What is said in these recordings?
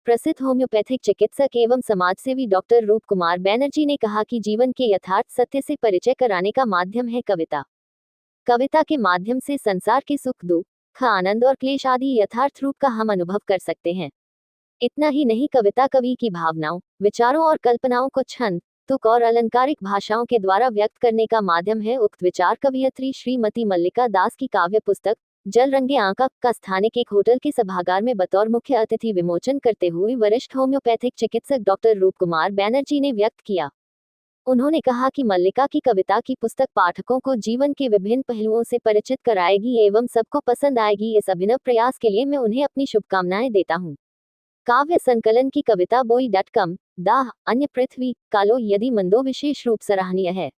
प्रसिद्ध होम्योपैथिक चिकित्सक एवं समाजसेवी डॉक्टर रूप कुमार बैनर्जी ने कहा कि जीवन के यथार्थ सत्य से परिचय कराने का माध्यम है कविता। कविता के माध्यम से संसार के सुख दुख, आनंद और क्लेश आदि यथार्थ रूप का हम अनुभव कर सकते हैं। इतना ही नहीं, कविता कवि की भावनाओं, विचारों और कल्पनाओं को छंद, तुक और अलंकारिक भाषाओं के द्वारा व्यक्त करने का माध्यम है। उक्त विचार कवयित्री श्रीमती मल्लिका दास की काव्य पुस्तक जल रंगे आंका का स्थानिक एक होटल के सभागार में बतौर मुख्य अतिथि विमोचन करते हुए वरिष्ठ होम्योपैथिक चिकित्सक डॉक्टर रूप कुमार बैनर्जी ने व्यक्त किया। उन्होंने कहा कि मल्लिका की कविता की पुस्तक पाठकों को जीवन के विभिन्न पहलुओं से परिचित कराएगी एवं सबको पसंद आएगी। इस अभिनव प्रयास के लिए मैं उन्हें अपनी शुभकामनाएं देता हूं। काव्य संकलन की कविता बोई.कम, दाह, अन्य पृथ्वी, कालो यदि मंदो विशेष रूप सराहनीय है।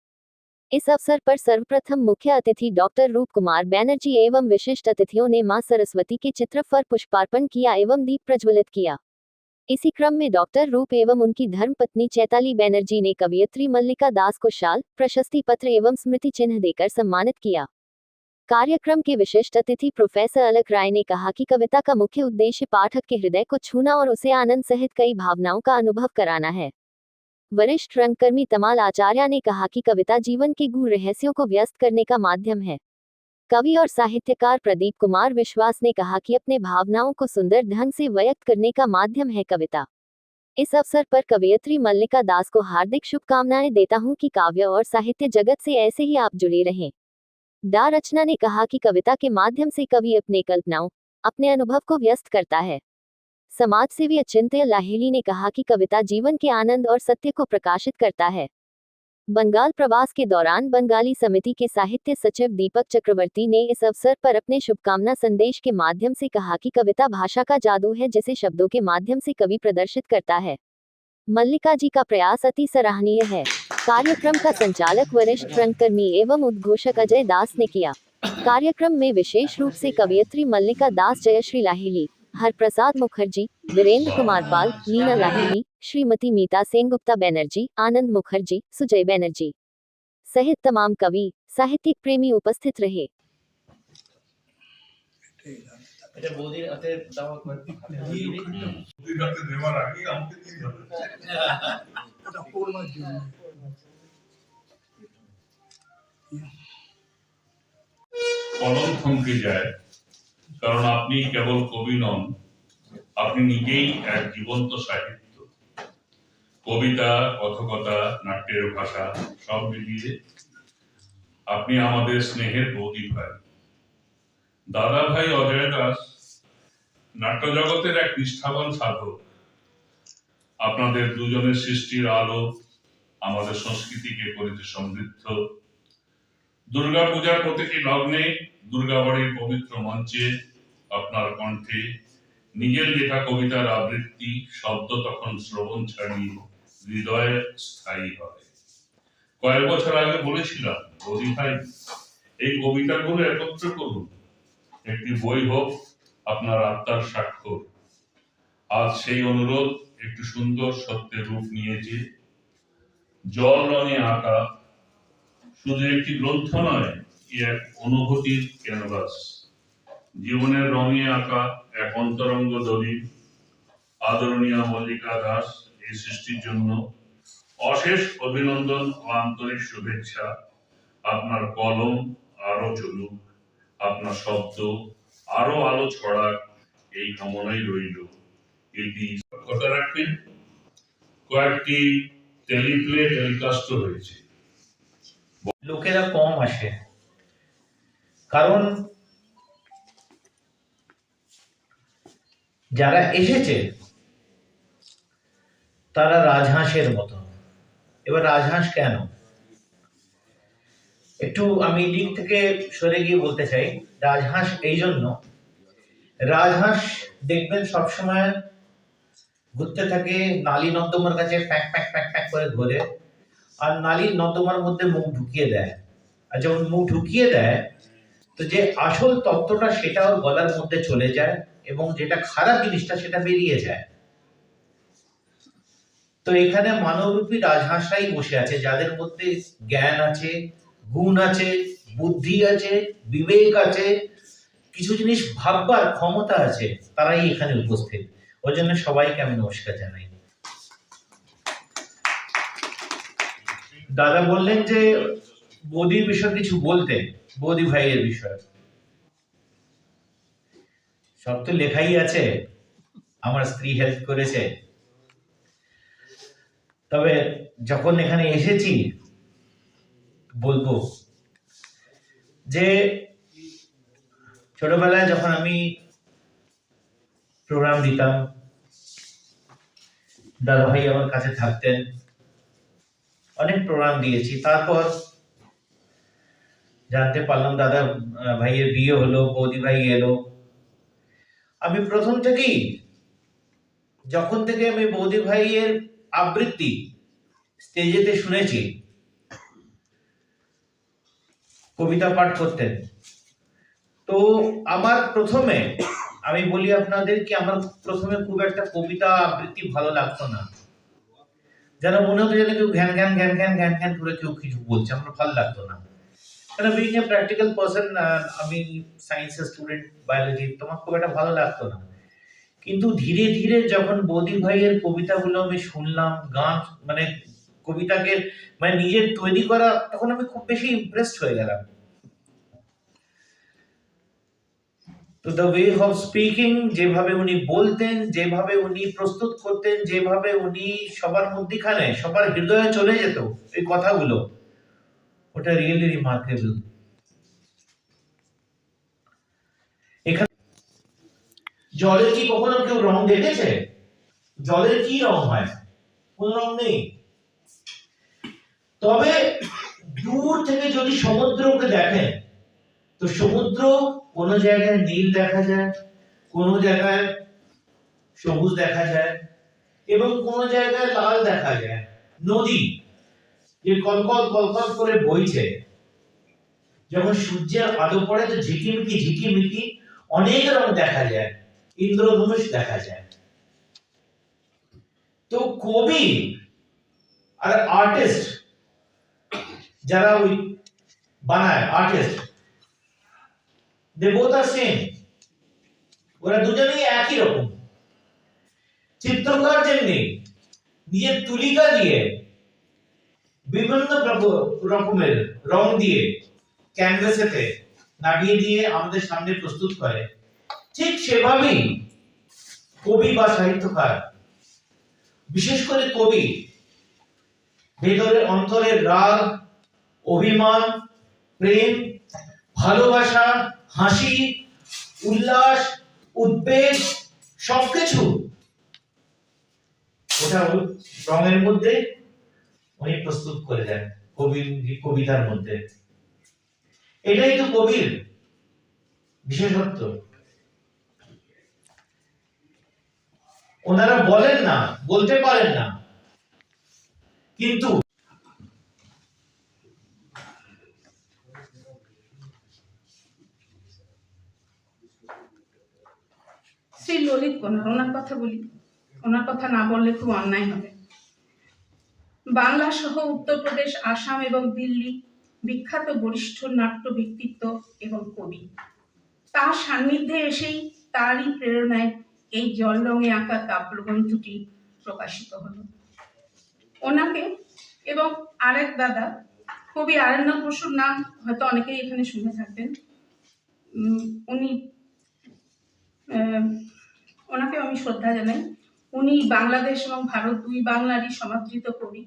इस अवसर पर सर्वप्रथम मुख्य अतिथि डॉक्टर रूप कुमार बैनर्जी एवं विशिष्ट अतिथियों ने मां सरस्वती के चित्र पर पुष्पार्पण किया एवं दीप प्रज्वलित किया। इसी क्रम में डॉक्टर रूप एवं उनकी धर्मपत्नी चैताली बैनर्जी ने कवयित्री मल्लिका दास को शाल, प्रशस्ति पत्र एवं स्मृति चिन्ह देकर सम्मानित किया। कार्यक्रम के विशिष्ट अतिथि प्रोफेसर अलक राय ने कहा कि कविता का मुख्य उद्देश्य पाठक के हृदय को छूना और उसे आनंद सहित कई भावनाओं का अनुभव कराना है। वरिष्ठ रंगकर्मी तमाल आचार्य ने कहा कि कविता जीवन के गूढ़ रहस्यों को व्यक्त करने का माध्यम है। कवि और साहित्यकार प्रदीप कुमार विश्वास ने कहा कि अपने भावनाओं को सुंदर ढंग से व्यक्त करने का माध्यम है कविता। इस अवसर पर कवयित्री मल्लिका दास को हार्दिक शुभकामनाएं देता हूं कि काव्य और साहित्य जगत से ऐसे ही आप जुड़े रहें। डा रचना ने कहा कि कविता के माध्यम से कवि अपने कल्पनाओं, अपने अनुभव को व्यक्त करता है। समाजसेवी अचिंत्य लाहिड़ी ने कहा कि कविता जीवन के आनंद और सत्य को प्रकाशित करता है। बंगाल प्रवास के दौरान बंगाली समिति के साहित्य सचिव दीपक चक्रवर्ती ने इस अवसर पर अपने शुभकामना संदेश के माध्यम से कहा कि कविता भाषा का जादू है जिसे शब्दों के माध्यम से कवि प्रदर्शित करता है। मल्लिका जी का प्रयास अति सराहनीय है। कार्यक्रम का संचालक वरिष्ठ रंगकर्मी एवं उद्घोषक अजय दास ने किया। कार्यक्रम में विशेष रूप से कवयित्री मल्लिका दास, जयश्री लाहिड़ी, हरप्रसाद मुखर्जी, वीरेंद्र कुमार पाल, लीना लाहिड़ी, श्रीमती मीता सेनगुप्ता बैनर्जी, आनंद मुखर्जी, सुजय बैनर्जी सहित तमाम कवि, साहित्यिक प्रेमी उपस्थित रहे। কলম থমকে যায়, কারণ আপনি কেবল কবি নন, আপনি নিজেই এক জীবন্ত সাহিত্য। কবিতা, কথকতা, নাট্যের ভাষা সব মিলিয়ে আপনি আমাদের স্নেহের বৌদি ভাই। দাদা ভাই অজয় দাস নাট্য জগতের এক নিষ্ঠাবান সাধক। আপনাদের দুজনের সৃষ্টির আলো আমাদের সংস্কৃতিকে করেছে সমৃদ্ধ। দুর্গা পূজার প্রতিটি লগ্নে, দুর্গাবাড়ির পবিত্র মঞ্চে আপনার কণ্ঠে নিজের লেখা কবিতার আবৃত্তি শব্দ তখন শ্রবণ ছাড়িয়ে হৃদয়ে স্থায়ী হয়। কয়েক বছর আগে বলেছিলাম, বৌদি ভাই, এই কবিতাগুলো একত্র করুন, একটি বই হোক আপনার আত্মার স্বাক্ষর। আজ সেই অনুরোধ একটু সুন্দর সত্যের রূপ নিয়েছে। জল রঙে আঁকা শুধু একটি গ্রন্থ নয়, এক অনুভূতির ক্যানভাস। জীবনের রঙে আঁকা এক অন্তরঙ্গ দলিল। আদরণীয় মল্লিকা দাস, এই সৃষ্টির জন্য অশেষ অভিনন্দন ও আন্তরিক শুভেচ্ছা। আপনার কলম আরো চলুক, আপনার শব্দ আরো আলো ছড়াক, এই কামনাই রইল। এটি কথা রাখবেন, কয়েকটি টেলিপ্লে টেলিকাস্ট হয়েছে। লোকেরা কম আসে, কারণ যারা এসেছে তারা রাজহাঁসের মতো। এবার রাজহাঁস কেন, একটু আমি দিক থেকে সরে গিয়ে বলতে চাই। রাজহাঁস এই জন্য, রাজহাঁস দেখবেন সবসময় ঘুরতে থাকে, নালী নর্দমার কাছে প্যাক প্যাক প্যাক প্যাক করে ঘোরে, আর নালীর নর্দমার মধ্যে মুখ ঢুকিয়ে দেয়। আর যখন মুখ ঢুকিয়ে দেয়, তো যে আসল তত্ত্বটা সেটা ওর গলার মধ্যে চলে যায় এবং যেটা খারাপ জিনিসটা সেটা বেরিয়ে যায়। তো এখানে মানবরূপী রাজহাঁসরাই বসে আছে, যাদের মধ্যে জ্ঞান আছে, গুণ আছে, বুদ্ধি আছে, বিবেক আছে, কিছু জিনিস ভাববার ক্ষমতা আছে, তারাই এখানে উপস্থিত। ওই জন্য সবাইকে আমি নমস্কার জানাই। দাদা বললেন যে বৌদির বিষয়ে কিছু বলতে, বৌদি ভাইয়ের বিষয়ে। সব তো লেখাই আছে, আমার স্ত্রী হেল্প করেছে। তবে যখন এখানে এসেছি বলবো যে ছোটবেলায় যখন আমি প্রোগ্রাম দিতাম, দাদা ভাই আমার কাছে থাকতেন, অনেক প্রোগ্রাম দিয়েছি। তারপর জানতে পারলাম দাদা ভাইয়ের বিয়ে হলো, বৌদি ভাই এলো। আমি প্রথম থেকেই, যখন থেকে আমি বৌদি ভাইয়ের আবৃত্তি স্টেজেতে শুনেছি, কবিতা পাঠ করতেন, তো আমার প্রথমে, আমি বলি আপনাদের কি আমার প্রথমে খুব একটা কবিতা আবৃত্তি ভালো লাগতো না। যেন মনে হতো যেন কেউ ঘ্যান ঘ্যান ঘ্যান ঘ্যান ঘ্যান ঘ্যান করে কেউ কিছু বলছে, আমার ভালো লাগতো না। কারণ বিং এ প্র্যাকটিক্যাল পার্সন, আমি সায়েন্সের স্টুডেন্ট, বায়োলজি, তোমার খুব একটা ভালো লাগতো না। কিন্তু ধীরে ধীরে যখন বৌদি ভাইয়ের কবিতাগুলো আমি শুনলাম, গান মানে কবিতাকে মানে নিজের তৈরি করা, তখন আমি খুব বেশি ইমপ্রেসড হয়ে গেলাম। তো দ্য ওয়ে অফ স্পিকিং, যেভাবে উনি বলতেন, যেভাবে উনি প্রস্তুত করতেন, যেভাবে উনি সবার মধ্যখানে, সবার হৃদয়ে চলে যেত এই কথাগুলো, ওটা রিয়েলি রিমার্কেবল। এখানে জলে কি কখনো কেউ রং দেখেছে? জলের কি রং হয়? কোন রং নেই। তবে দূর থেকে যদি সমুদ্রকে দেখেন, তো সমুদ্র কোন জায়গায় নীল দেখা যায়, কোন জায়গায় সবুজ দেখা যায়, এবং কোন জায়গায় লাল দেখা যায়। নদী যে কলকল কলকল করে বইছে, যখন সূর্যের আলো পড়ে তো ঝিকিমিকি ঝিকিমিকি অনেক রং দেখা যায়, ইন্দ্রধনুষ দেখা যায়। তো কবি আর আর্টিস্ট, যারা ওই বানায়, artist, they both are same, ওরা দুজনেই একই রকম। চিত্রকার যেমনি নিজের তুলিকা দিয়ে বিভিন্ন রকমের রং দিয়ে ক্যানভাসেতে নামিয়ে দিয়ে আমাদের সামনে প্রস্তুত করে, ঠিক সেভাবেই কবি বা সাহিত্যকার, বিশেষ করে কবি, ভেতরের অন্তরের রাগ, অভিমান, প্রেম, ভালোবাসা, হাসি, উল্লাস, উদ্বেগ, সবকিছু ওটা রঙের মধ্যে উনি প্রস্তুত করে দেন, কবিতার মধ্যে। এটাই তো কবির বিশেষত্ব। ওনারা বলেন না, বলতে পারেন না, কিন্তু শ্রী ললিত কণার, ওনার কথা বলি। ওনার কথা না বললে খুব অন্যায় হবে। বাংলা সহ উত্তরপ্রদেশ, আসাম এবং দিল্লি বিখ্যাত বরিষ্ঠ নাট্য ব্যক্তিত্ব এবং কবি। তার সান্নিধ্যে এসেই, তারই প্রেরণায় এই জল রঙে আঁকা কাব্যগ্রন্থটি প্রকাশিত হলো। ওনাকে এবং আরেক দাদা, কবি আরণ্যক বসুর নাম হয়তো অনেকেই এখানে শুনে থাকবেন। উনি, ওনাকে আমি শ্রদ্ধা জানাই। উনি বাংলাদেশ এবং ভারত দুই বাংলারই সমাদৃত কবি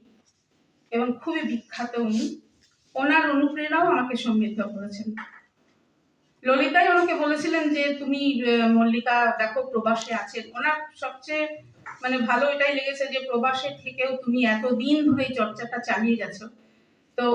এবং খুবই বিখ্যাত উনি। ওনার অনুপ্রেরণাও আমাকে সমৃদ্ধ করেছেন। ললিতাই ওনাকে বলেছিলেন যে তুমি মল্লিকা দেখো প্রবাসে আছেন। ওনার সবচেয়ে ভালো এটাই লেগেছে যে প্রবাসে থেকেও তুমি এতদিন ধরে চর্চাটা চালিয়ে গেছো। তো